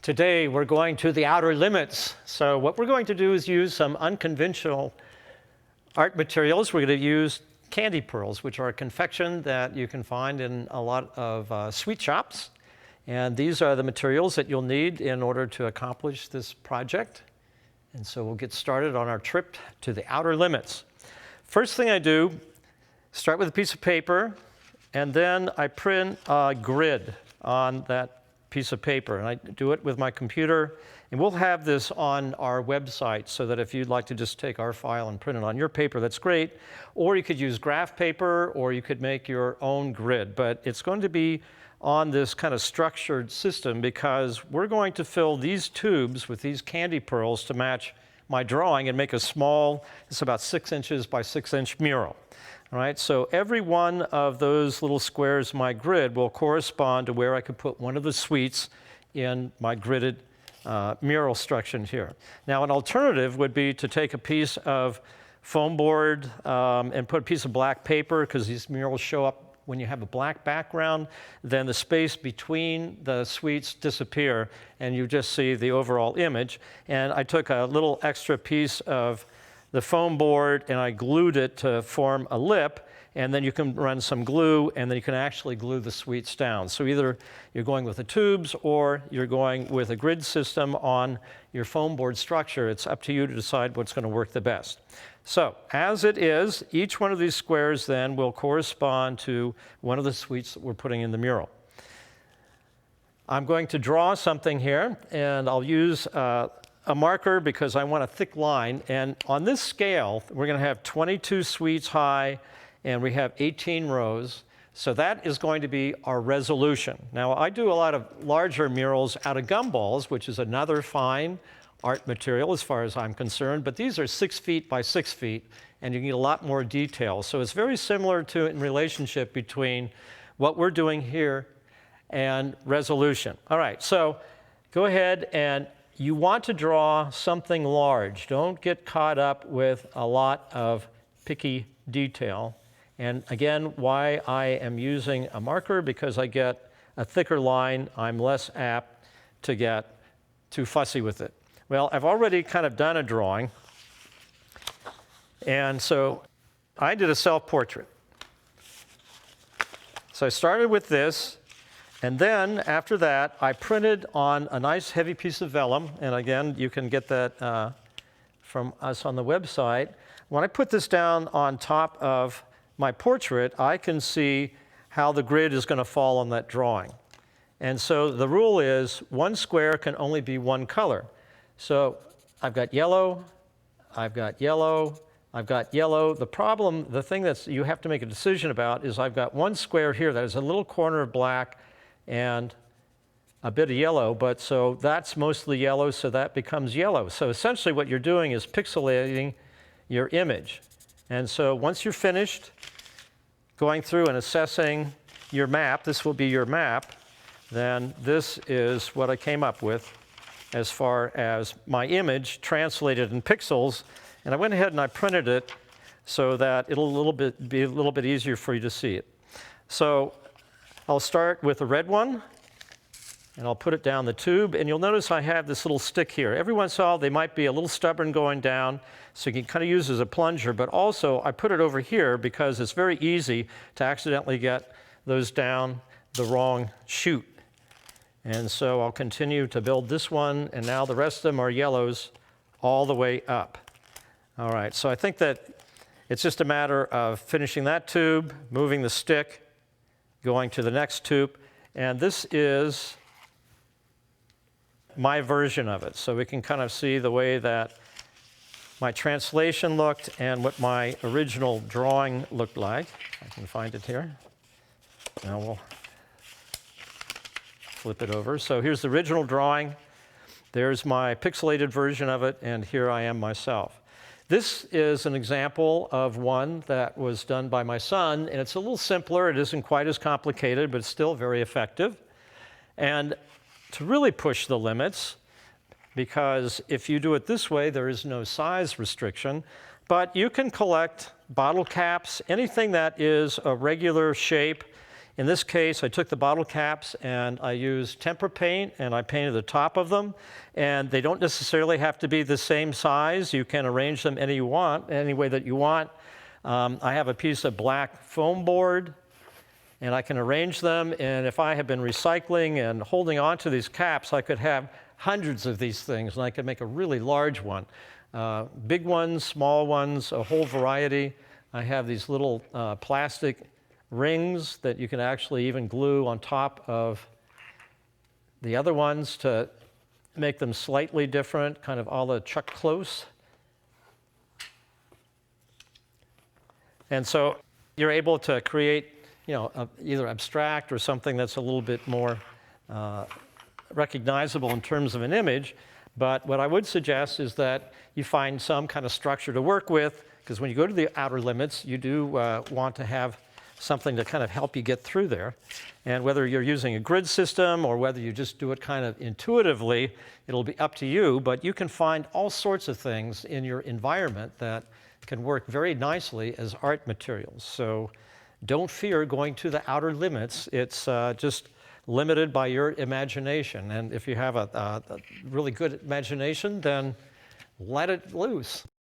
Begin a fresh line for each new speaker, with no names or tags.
Today we're going to the outer limits. So what we're going to do is use some unconventional art materials. We're going to use candy pearls, which are a confection that you can find in a lot of sweet shops. And these are the materials that you'll need in order to accomplish this project. And so we'll get started on our trip to the outer limits. First thing I do, start with a piece of paper, and then I print a grid on that piece of paper. And I do it with my computer. And we'll have this on our website so that if you'd like to just take our file and print it on your paper, that's great. Or you could use graph paper, or you could make your own grid. But it's going to be on this kind of structured system because we're going to fill these tubes with these candy pearls to match my drawing and make a small, it's about 6 inches by 6 inch mural. All right, so every one of those little squares in my grid will correspond to where I could put one of the sweets in my gridded mural structure here. Now, an alternative would be to take a piece of foam board and put a piece of black paper, because these murals show up when you have a black background, then the space between the sweets disappear and you just see the overall image. And I took a little extra piece of the foam board and I glued it to form a lip, and then you can run some glue and then you can actually glue the sweets down. So either you're going with the tubes or you're going with a grid system on your foam board structure. It's up to you to decide what's going to work the best. So as it is, each one of these squares then will correspond to one of the sweets that we're putting in the mural. I'm going to draw something here, and I'll use a marker because I want a thick line. And on this scale, we're going to have 22 sweets high, and we have 18 rows. So that is going to be our resolution. Now, I do a lot of larger murals out of gumballs, which is another fine art material as far as I'm concerned, but these are 6 feet by 6 feet, and you can get a lot more detail. So it's very similar to in relationship between what we're doing here and resolution. All right, so go ahead, and you want to draw something large. Don't get caught up with a lot of picky detail. And again, why I am using a marker, because I get a thicker line, I'm less apt to get too fussy with it. Well, I've already kind of done a drawing, and so I did a self-portrait. So I started with this, and then after that, I printed on a nice heavy piece of vellum, and again, you can get that from us on the website. When I put this down on top of my portrait, I can see how the grid is going to fall on that drawing. And so the rule is one square can only be one color. So I've got yellow, I've got yellow, I've got yellow. The problem, the thing that you have to make a decision about is I've got one square here that has a little corner of black and a bit of yellow, but so that's mostly yellow, so that becomes yellow. So essentially what you're doing is pixelating your image. And so once you're finished going through and assessing your map, this will be your map, then this is what I came up with as far as my image translated in pixels. And I went ahead and I printed it so that it'll be a little bit easier for you to see it. So I'll start with a red one, and I'll put it down the tube. And you'll notice I have this little stick here. Every once in a while, they might be a little stubborn going down, so you can kind of use it as a plunger. But also, I put it over here because it's very easy to accidentally get those down the wrong chute. And so I'll continue to build this one, and now the rest of them are yellows all the way up. All right, so I think that it's just a matter of finishing that tube, moving the stick, going to the next tube, and this is my version of it. So we can kind of see the way that my translation looked and what my original drawing looked like. I can find it here. Now we'll flip it over. So here's the original drawing. There's my pixelated version of it, and here I am myself. This is an example of one that was done by my son, and it's a little simpler. It isn't quite as complicated, but it's still very effective. And to really push the limits, because if you do it this way, there is no size restriction, but you can collect bottle caps, anything that is a regular shape In this case, I took the bottle caps and I used tempera paint and I painted the top of them. And they don't necessarily have to be the same size. You can arrange them any way that you want. I have a piece of black foam board and I can arrange them. And if I have been recycling and holding on to these caps, I could have hundreds of these things and I could make a really large one. Big ones, small ones, a whole variety. I have these little plastic rings that you can actually even glue on top of the other ones to make them slightly different, kind of a la Chuck Close. And so you're able to create, either abstract or something that's a little bit more recognizable in terms of an image. But what I would suggest is that you find some kind of structure to work with, because when you go to the outer limits, you do want to have something to kind of help you get through there. And whether you're using a grid system or whether you just do it kind of intuitively, it'll be up to you. But you can find all sorts of things in your environment that can work very nicely as art materials. So don't fear going to the outer limits. It's just limited by your imagination. And if you have a really good imagination, then let it loose.